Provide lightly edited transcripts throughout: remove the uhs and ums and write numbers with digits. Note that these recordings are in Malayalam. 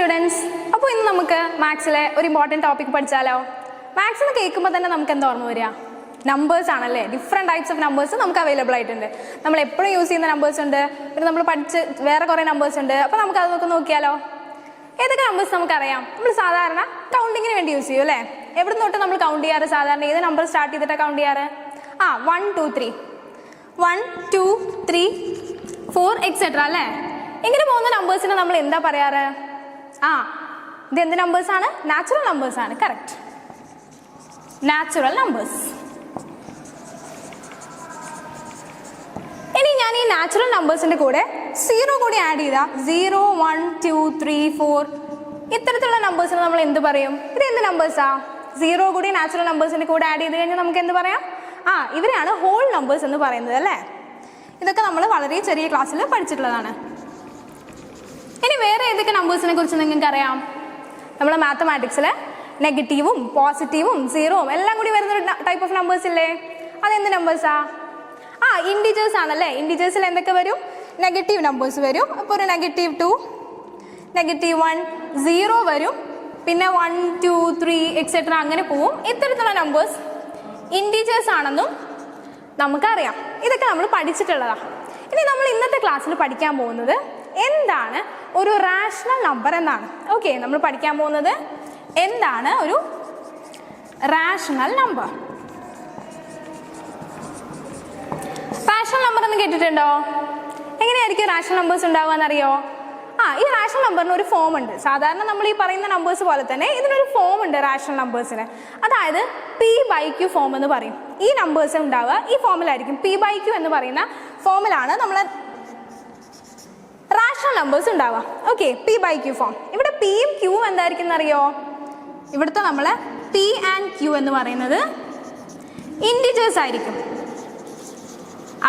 സ്റ്റുഡൻസ്, അപ്പോൾ ഇന്ന് നമുക്ക് മാത്സിലെ ഒരു ഇമ്പോർട്ടൻറ്റ് ടോപ്പിക് പഠിച്ചാലോ? മാത്സ് എന്ന് കേൾക്കുമ്പോൾ തന്നെ നമുക്ക് എന്താ ഓർമ്മ വരിക? നമ്പേഴ്സ് ആണല്ലേ. ഡിഫറെൻറ്റ് ടൈപ്സ് ഓഫ് നമ്പേഴ്സ് നമുക്ക് അവൈലബിൾ ആയിട്ടുണ്ട്. നമ്മൾ എപ്പോഴും യൂസ് ചെയ്യുന്ന നമ്പേഴ്സ് ഉണ്ട്, പിന്നെ നമ്മൾ പഠിച്ച് വേറെ കുറേ നമ്പേഴ്സ് ഉണ്ട്. അപ്പോൾ നമുക്ക് അതൊക്കെ നോക്കിയാലോ? ഏതൊക്കെ നമ്പേഴ്സ് നമുക്കറിയാം? നമ്മൾ സാധാരണ കൗണ്ടിങ്ങിന് വേണ്ടി യൂസ് ചെയ്യും അല്ലേ? എവിടെ തൊട്ട് നമ്മൾ കൗണ്ട് ചെയ്യാറ്? സാധാരണ ഏത് നമ്പർ സ്റ്റാർട്ട് ചെയ്തിട്ടാണ് കൗണ്ട് ചെയ്യാറ്? 1 2 3 1 2 3 4 എക്സെട്ര അല്ലേ? ഇങ്ങനെ പോകുന്ന നമ്പേഴ്സിന് നമ്മൾ എന്താ പറയാറ്? ഇത് എന്ത് നമ്പേഴ്സ് ആണ്? നാച്ചുറൽ നമ്പേഴ്സ് ആണ്. Correct, natural numbers. ഇനി ഞാൻ ഈ നാച്ചുറൽ നമ്പേഴ്സിന്റെ കൂടെ 0 കൂടി ആഡ് ചെയ്താ 0 1 2 3 4 ഇത്തരത്തിലുള്ള നമ്പേഴ്സിന് നമ്മൾ എന്ത് പറയും? ഇത് എന്ത് നമ്പേഴ്സാ? 0 കൂടി നാച്ചുറൽ നമ്പേഴ്സിന്റെ കൂടെ ആഡ് ചെയ്ത് കഴിഞ്ഞാൽ നമുക്ക് എന്ത് പറയാം? ഇവരെയാണ് ഹോൾ നമ്പേഴ്സ് എന്ന് പറയുന്നത് അല്ലേ? ഇതൊക്കെ നമ്മൾ വളരെ ചെറിയ ക്ലാസ്സിൽ പഠിച്ചിട്ടുള്ളതാണ്. ഇനി വേറെ ഏതൊക്കെ നമ്പേഴ്സിനെ കുറിച്ച് നിങ്ങൾക്ക് അറിയാം? നമ്മൾ മാത്തമാറ്റിക്സിൽ നെഗറ്റീവും പോസിറ്റീവും സീറോവും എല്ലാം കൂടി വരുന്ന ഒരു ടൈപ്പ് ഓഫ് നമ്പേഴ്സ് ഇല്ലേ? അതെന്ത് നമ്പേഴ്സാ? ഇൻഡിജേഴ്സ് ആണല്ലേ. ഇൻഡിജേഴ്സിൽ എന്തൊക്കെ വരും? നെഗറ്റീവ് നമ്പേഴ്സ് വരും. അപ്പോൾ ഒരു -2 -1 0 വരും, പിന്നെ 1 2 3 എക്സെട്ര അങ്ങനെ പോവും. ഇത്തരത്തിലുള്ള നമ്പേഴ്സ് ഇൻഡിജേഴ്സ് ആണെന്നും നമുക്കറിയാം. ഇതൊക്കെ നമ്മൾ പഠിച്ചിട്ടുള്ളതാണ്. ഇനി നമ്മൾ ഇന്നത്തെ ക്ലാസ്സിൽ പഠിക്കാൻ പോകുന്നത് എന്താണ് ഒരു റാഷണൽ നമ്പർ എന്നാണ്. ഓക്കെ, നമ്മൾ പഠിക്കാൻ പോകുന്നത് എന്താണ് ഒരു റാഷണൽ നമ്പർ. റാഷണൽ നമ്പർ എന്ന് കേട്ടിട്ടുണ്ടോ? എങ്ങനെയായിരിക്കും റാഷണൽ നമ്പേഴ്സ് ഉണ്ടാവുക എന്നറിയോ? ഈ റാഷണൽ നമ്പറിന് ഒരു ഫോം ഉണ്ട്. സാധാരണ നമ്മൾ ഈ പറയുന്ന നമ്പേഴ്സ് പോലെ തന്നെ ഇതിനൊരു ഫോം ഉണ്ട് റാഷണൽ നമ്പേഴ്സിന്. അതായത് P/Q ഫോം എന്ന് പറയും. ഈ നമ്പേഴ്സ് ഉണ്ടാവുക ഈ ഫോമിലായിരിക്കും. P/Q എന്ന് പറയുന്ന ഫോമിലാണ് നമ്മൾ റാഷണൽ നമ്പേഴ്സ് ഉണ്ടാവുക. Okay, P/Q form. ഇവിടെ പിയും ക്യൂവും എന്തായിരിക്കും എന്നറിയോ? ഇവിടുത്തെ നമ്മള് P ആൻഡ് Q എന്ന് പറയുന്നത് ഇൻഡിജേഴ്സ് ആയിരിക്കും.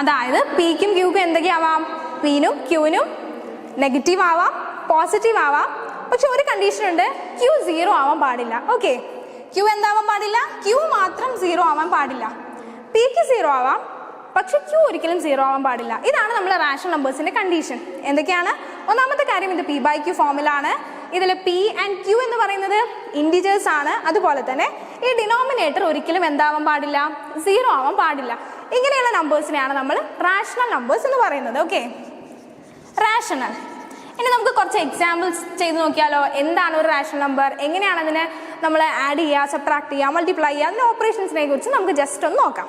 അതായത് പിക്കും ക്യൂക്കും എന്തൊക്കെയാവാം? പിനും ക്യൂനും നെഗറ്റീവ് ആവാം, പോസിറ്റീവ് ആവാം. പക്ഷെ ഒരു കണ്ടീഷൻ ഉണ്ട്, Q 0 ആവാൻ പാടില്ല. ഓക്കെ, Q എന്താവാൻ പാടില്ല? Q മാത്രം 0 ആവാൻ പാടില്ല. പിക്ക് 0 ആവാം, പക്ഷെ Q ഒരിക്കലും 0 ആവാൻ പാടില്ല. ഇതാണ് നമ്മുടെ റാഷണൽ നമ്പേഴ്സിന്റെ കണ്ടീഷൻ. എന്തൊക്കെയാണ്? ഒന്നാമത്തെ കാര്യം, ഇത് P/Q ഫോമിലാണ്. ഇതിൽ P ആൻഡ് Q എന്ന് പറയുന്നത് ഇൻഡിജേഴ്സ് ആണ്. അതുപോലെ തന്നെ ഈ ഡിനോമിനേറ്റർ ഒരിക്കലും എന്താവാൻ പാടില്ല? 0 ആവാൻ പാടില്ല. ഇങ്ങനെയുള്ള നമ്പേഴ്സിനെയാണ് നമ്മൾ റാഷണൽ നമ്പേഴ്സ് എന്ന് പറയുന്നത്. Okay, rational. ഇനി നമുക്ക് കുറച്ച് എക്സാമ്പിൾസ് ചെയ്ത് നോക്കിയാലോ? എന്താണ് ഒരു റാഷണൽ നമ്പർ, എങ്ങനെയാണ് അതിനെ നമ്മൾ ആഡ് ചെയ്യുക, സബ്ട്രാക്ട് ചെയ്യുക, മൾട്ടിപ്ലൈ ചെയ്യുക, അതിൻ്റെ ഓപ്പറേഷൻസിനെ കുറിച്ച് നമുക്ക് ജസ്റ്റ് ഒന്ന് നോക്കാം.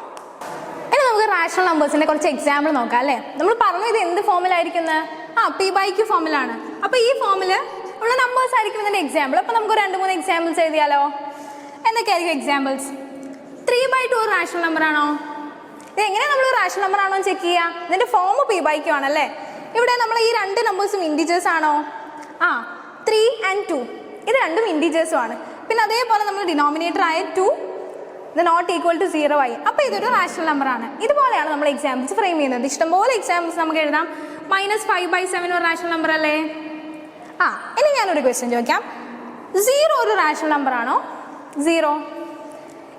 ഇനി നമുക്ക് റാഷണൽ നമ്പേഴ്സിന്റെ കുറച്ച് എക്സാമ്പിൾ നോക്കാം അല്ലേ? നമ്മൾ പറഞ്ഞു ഇത് എന്ത് ഫോമിലായിരിക്കുന്നത്? P/Q ഫോമിലാണ്. അപ്പോൾ ഈ ഫോമിൽ ഉള്ള നമ്പേഴ്സ് ആയിരിക്കും ഇതിന്റെ എക്സാമ്പിൾ. അപ്പോൾ നമുക്ക് 2-3 എക്സാമ്പിൾസ് എഴുതിയാലോ? എന്തൊക്കെയായിരിക്കും എക്സാമ്പിൾസ്? 3/2 ഒരു റാഷണൽ നമ്പർ ആണോ? ഇത് എങ്ങനെയാണ് നമ്മൾ റാഷണൽ നമ്പർ ആണോ ചെക്ക് ചെയ്യുക? ഇതിന്റെ ഫോം P/Q ആണല്ലേ. ഇവിടെ നമ്മൾ ഈ രണ്ട് നമ്പേഴ്സും ഇൻഡിജേഴ്സ് ആണോ? 3 and 2 ഇത് രണ്ടും ഇൻഡിജേഴ്സും ആണ്. പിന്നെ അതേപോലെ നമ്മൾ ഡിനോമിനേറ്റർ ആയ 2 ഇത് നോട്ട് ഈക്വൽ ടു 0 ആയി. അപ്പോൾ ഇതൊരു റാഷണൽ നമ്പർ ആണ്. ഇതുപോലെയാണ് നമ്മൾ എക്സാമ്പിൾസ് ഫ്രെയിം ചെയ്യുന്നത്. ഇഷ്ടംപോലെ എക്സാമ്പിൾസ് നമുക്ക് എഴുതാം. -5/7 ഒരു റാഷണൽ നമ്പർ അല്ലേ? ഇനി ഞാനൊരു ക്വസ്റ്റ്യൻ ചോദിക്കാം. 0 ഒരു റാഷണൽ നമ്പർ ആണോ? 0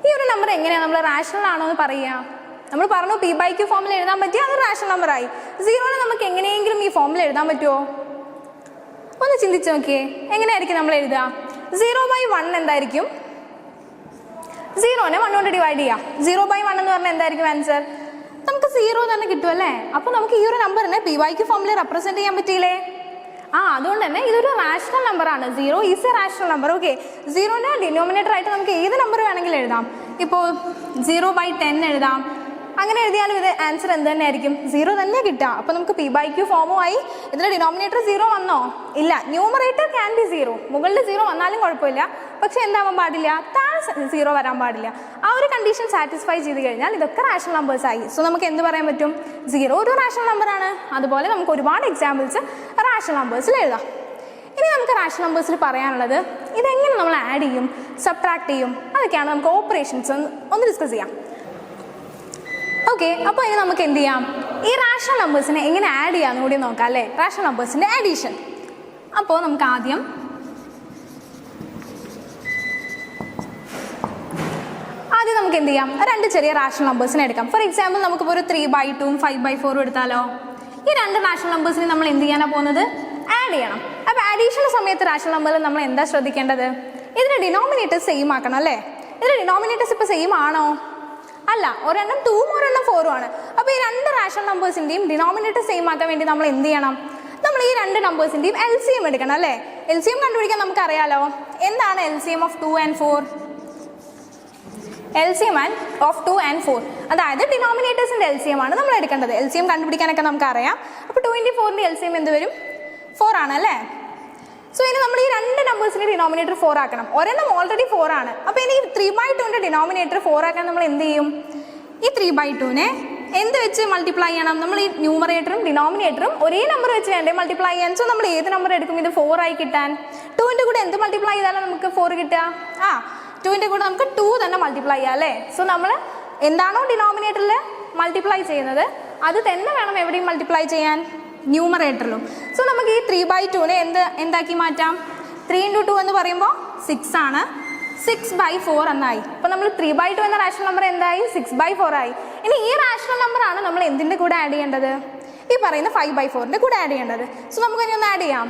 ഈ ഒരു നമ്പർ എങ്ങനെയാണ് നമ്മൾ റാഷണൽ ആണോ എന്ന് പറയുക? നമ്മൾ പറഞ്ഞു P/Q ഫോമിൽ എഴുതാൻ പറ്റിയ അത് റാഷണൽ നമ്പർ ആയി. 0നെ നമുക്ക് എങ്ങനെയെങ്കിലും ഈ ഫോമിൽ എഴുതാൻ പറ്റുമോ? ഒന്ന് ചിന്തിച്ച് നോക്കിയേ, എങ്ങനെയായിരിക്കും നമ്മൾ എഴുതുക? 0/1 എന്തായിരിക്കും? 0നെ 1 കൊണ്ട് ഡിവൈഡ് ചെയ്യാം. 0/1 എന്ന് പറഞ്ഞാൽ എന്തായിരിക്കും ആൻസർ? നമുക്ക് 0 തന്നെ കിട്ടും അല്ലേ? അപ്പോൾ നമുക്ക് ഈ ഒരു നമ്പറിനെ P/Q ഫോമിൽ റെപ്രസെന്റ് ചെയ്യാൻ പറ്റിയില്ലേ? അതുകൊണ്ട് തന്നെ ഇതൊരു റാഷണൽ നമ്പർ ആണ്. 0 is a rational number. Okay, 0നെ ഡിനോമിനേറ്റർ ആയിട്ട് നമുക്ക് ഏത് നമ്പർ വേണമെങ്കിലും എഴുതാം. ഇപ്പോൾ 0/10 എഴുതാം. അങ്ങനെ എഴുതിയാലും ഇത് ആൻസർ എന്ത് തന്നെ ആയിരിക്കും? 0 തന്നെ കിട്ടുക. അപ്പോൾ നമുക്ക് P/Q ഫോമുമായി ഇതിന്റെ ഡിനോമിനേറ്റർ 0 വന്നോ? ഇല്ല. Numerator can be 0. മുകളിൽ 0 വന്നാലും കുഴപ്പമില്ല, പക്ഷെ എന്താവാൻ പാടില്ല? താഴെ 0 വരാൻ പാടില്ല. ആ ഒരു കണ്ടീഷൻ സാറ്റിസ്ഫൈ ചെയ്ത് കഴിഞ്ഞാൽ ഇതൊക്കെ റാഷണൽ നമ്പേഴ്സ് ആയി. സോ നമുക്ക് എന്ത് പറയാൻ പറ്റും? 0 ഒരു റാഷണൽ നമ്പർ ആണ്. അതുപോലെ നമുക്ക് ഒരുപാട് എക്സാമ്പിൾസ് റാഷണൽ നമ്പേഴ്സിൽ എഴുതാം. ഇനി നമുക്ക് റാഷണൽ നമ്പേഴ്സിൽ പറയാനുള്ളത് ഇതെങ്ങനെ നമ്മൾ ആഡ് ചെയ്യും, സബ്ട്രാക്ട് ചെയ്യും, അതൊക്കെയാണ് നമുക്ക് ഓപ്പറേഷൻസ് ഒന്ന് ഡിസ്കസ് ചെയ്യാം. ഓക്കെ, അപ്പോൾ ഇനി നമുക്ക് എന്ത് ചെയ്യാം? ഈ റാഷണൽ നമ്പേഴ്സിനെ എങ്ങനെ ആഡ് ചെയ്യാമെന്ന് കൂടി നോക്കാം അല്ലേ? റാഷണൽ നമ്പേഴ്സിന്റെ അഡീഷൻ. അപ്പോൾ നമുക്ക് ആദ്യം നമുക്ക് എന്ത് ചെയ്യാം? രണ്ട് ചെറിയ റാഷണൽ നമ്പേഴ്സിനെ എടുക്കാം. ഫോർ എക്സാമ്പിൾ നമുക്കിപ്പോൾ ഒരു 3/2 5/4 എടുത്താലോ? ഈ രണ്ട് റാഷണൽ നമ്പേഴ്സിനെ നമ്മൾ എന്ത് ചെയ്യാനാണ് പോകുന്നത്? ആഡ് ചെയ്യണം. അപ്പോൾ ആഡീഷൻ സമയത്ത് റാഷണൽ നമ്പറിൽ നമ്മൾ എന്താ ശ്രദ്ധിക്കേണ്ടത്? ഇതിന്റെ ഡിനോമിനേറ്റേഴ്സ് സെയിം ആക്കണം അല്ലേ? ഇതിന്റെ ഡിനോമിനേറ്റേഴ്സ് ഇപ്പോൾ സെയിം ആണോ? അല്ല, ഒരെണ്ണം 2ഉം ഒരെണ്ണം 4ഉം ആണ്. അപ്പോൾ ഈ രണ്ട് റാഷണൽ നമ്പേഴ്സിൻ്റെയും ഡിനോമിനേറ്റർ സെയിം ആക്കാൻ വേണ്ടി നമ്മൾ എന്ത് ചെയ്യണം? നമ്മൾ ഈ രണ്ട് നമ്പേഴ്സിൻ്റെയും LCM എടുക്കണം അല്ലേ? LCM കണ്ടുപിടിക്കാൻ നമുക്കറിയാലോ. എന്താണ് LCM of 2 and 4? LCM of 2 and 4, അതായത് ഡിനോമിനേറ്റേഴ്സിൻ്റെ LCM ആണ് നമ്മൾ എടുക്കേണ്ടത്. LCM കണ്ടുപിടിക്കാനൊക്കെ നമുക്കറിയാം. അപ്പോൾ 2×4ൻ്റെ LCM എന്ത് വരും? 4 ആണ് അല്ലേ? സോ ഇനി നമ്മൾ ഈ രണ്ട് നമ്പേഴ്സിൻ്റെ ഡിനോമിനേറ്റർ 4 ആക്കണം. ഒരെണ്ണം ഓൾറെഡി 4 ആണ്. അപ്പോൾ ഇനി 3/2ൻ്റെ ഡിനോമിനേറ്റർ 4 ആക്കാൻ നമ്മൾ എന്ത് ചെയ്യും? ഈ 3/2നെ എന്ത് വെച്ച് മൾട്ടിപ്ലൈ ചെയ്യണം? നമ്മൾ ഈ ന്യൂമറേറ്ററും ഡിനോമിനേറ്ററും ഒരേ നമ്പർ വെച്ച് വേണ്ടേ മൾട്ടിപ്ലൈ ചെയ്യാൻ? സോ നമ്മൾ ഏത് നമ്പർ എടുക്കും ഇത് 4 ആയി കിട്ടാൻ? 2ൻ്റെ കൂടെ എന്ത് മൾട്ടിപ്ലൈ ചെയ്താലും നമുക്ക് 4 കിട്ടുക? 2ൻ്റെ കൂടെ നമുക്ക് 2 തന്നെ മൾട്ടിപ്ലൈ ചെയ്യാം അല്ലേ? സോ നമ്മൾ എന്താണോ ഡിനോമിനേറ്ററിൽ മൾട്ടിപ്ലൈ ചെയ്യുന്നത് അത് തന്നെ വേണം എവിടെയും മൾട്ടിപ്ലൈ ചെയ്യാൻ? ന്യൂമറേറ്ററിലും. സോ നമുക്ക് ഈ 3/2നെ എന്താക്കി മാറ്റാം? 3×2 എന്ന് പറയുമ്പോൾ 6 ആണ്. 6/4 എന്നായി. അപ്പോൾ നമ്മൾ 3/2 എന്ന റാഷണൽ നമ്പർ എന്തായി? 6/4 ആയി. ഇനി ഈ റാഷണൽ നമ്പർ ആണ് നമ്മൾ എന്തിൻ്റെ കൂടെ ആഡ് ചെയ്യേണ്ടത്? ഈ പറയുന്ന 5/4ൻ്റെ കൂടെ ആഡ് ചെയ്യേണ്ടത്. സോ നമുക്ക് ഇനി ഒന്ന് ആഡ് ചെയ്യാം.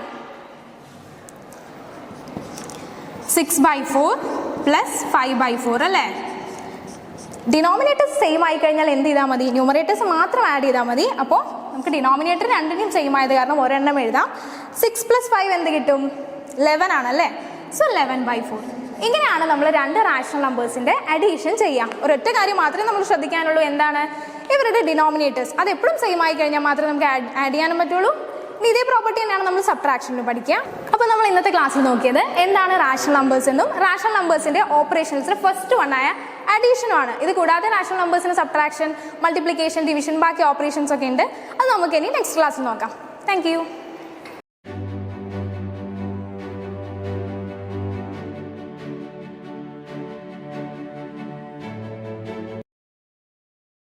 6/4 + 5/4 അല്ലേ? ഡിനോമിനേറ്റേഴ്സ് സെയിം ആയി കഴിഞ്ഞാൽ എന്ത് ചെയ്താൽ മതി? ന്യൂമറേറ്റേഴ്സ് മാത്രം ആഡ് ചെയ്താൽ മതി. അപ്പോൾ നമുക്ക് ഡിനോമിനേറ്റർ രണ്ടിനും സെയിം ആയത് കാരണം ഒരെണ്ണം എഴുതാം. 6 + 5 എന്ത് കിട്ടും? 11 ആണല്ലേ? സോ 11/4. ഇങ്ങനെയാണ് നമ്മൾ രണ്ട് റാഷണൽ നമ്പേഴ്സിൻ്റെ അഡീഷൻ ചെയ്യാം. ഒരൊറ്റ കാര്യം മാത്രമേ നമ്മൾ ശ്രദ്ധിക്കാനുള്ളൂ. എന്താണ്? ഇവരുടെ ഡിനോമിനേറ്റേഴ്സ് അത് എപ്പോഴും സെയിം ആയി കഴിഞ്ഞാൽ മാത്രമേ നമുക്ക് ആഡ് ചെയ്യാനും പറ്റുള്ളൂ. ഇനി ഇതേ പ്രോപ്പർട്ടി തന്നെയാണ് നമ്മൾ സബ്ട്രാക്ഷനിൽ പഠിക്കുക. അപ്പോൾ നമ്മൾ ഇന്നത്തെ ക്ലാസ്സിൽ നോക്കിയത് എന്താണ് റാഷണൽ നമ്പേഴ്സ് എന്നും റാഷണൽ നമ്പേഴ്സിൻ്റെ ഓപ്പറേഷൻസിൽ ഫസ്റ്റ് വണ്ണായ അഡീഷനുമാണ്. ഇത് കൂടാതെ റാഷണൽ നമ്പേഴ്സിന് സബ്ട്രാക്ഷൻ, മൾട്ടിപ്ലിക്കേഷൻ, ഡിവിഷൻ, ബാക്കി ഓപ്പറേഷൻസ് ഒക്കെ ഉണ്ട്. അത് നമുക്ക് ഇനി നെക്സ്റ്റ് ക്ലാസ്സിൽ നോക്കാം. Thank you.